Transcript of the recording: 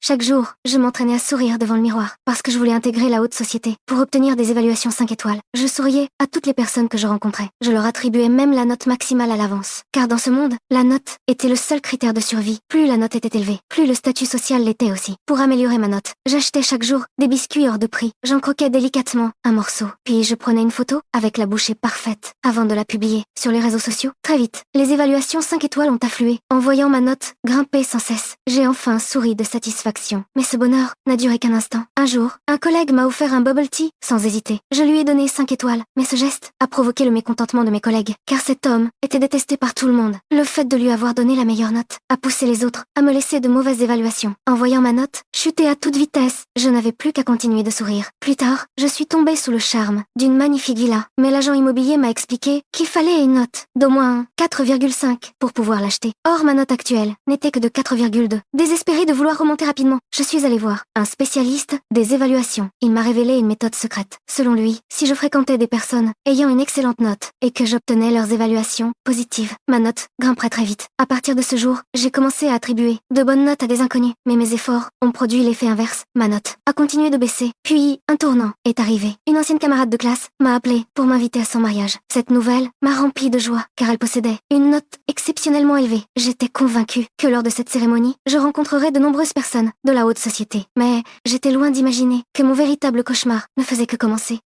Chaque jour, je m'entraînais à sourire devant le miroir, parce que je voulais intégrer la haute société, pour obtenir des évaluations 5 étoiles. Je souriais à toutes les personnes que je rencontrais. Je leur attribuais même la note maximale à l'avance. Car dans ce monde, la note était le seul critère de survie. Plus la note était élevée, plus le statut social l'était aussi. Pour améliorer ma note, j'achetais chaque jour des biscuits hors de prix. J'en croquais délicatement un morceau. Puis je prenais une photo avec la bouchée parfaite, avant de la publier sur les réseaux sociaux. Très vite, les évaluations 5 étoiles ont afflué. En voyant ma note grimper sans cesse, j'ai enfin souri de satisfaction. Mais ce bonheur n'a duré qu'un instant. Un jour, un collègue m'a offert un bubble tea sans hésiter. Je lui ai donné 5 étoiles, mais ce geste a provoqué le mécontentement de mes collègues, car cet homme était détesté par tout le monde. Le fait de lui avoir donné la meilleure note a poussé les autres à me laisser de mauvaises évaluations. En voyant ma note chuter à toute vitesse, je n'avais plus qu'à continuer de sourire. Plus tard, je suis tombée sous le charme d'une magnifique villa, mais l'agent immobilier m'a expliqué qu'il fallait une note d'au moins 4,5 pour pouvoir l'acheter. Or, ma note actuelle n'était que de 4,2. Désespérée de vouloir remonter rapidement, je suis allée voir un spécialiste des évaluations. Il m'a révélé une méthode secrète. Selon lui, si je fréquentais des personnes ayant une excellente note et que j'obtenais leurs évaluations positives, ma note grimperait très vite. À partir de ce jour, j'ai commencé à attribuer de bonnes notes à des inconnus, mais mes efforts ont produit l'effet inverse. Ma note a continué de baisser. Puis, un tournant est arrivé. Une ancienne camarade de classe m'a appelé pour m'inviter à son mariage. Cette nouvelle m'a remplie de joie, car elle possédait une note exceptionnellement élevée. J'étais convaincue que lors de cette cérémonie, je rencontrerais de nombreuses personnes de la haute société. Mais j'étais loin d'imaginer que mon véritable cauchemar ne faisait que commencer.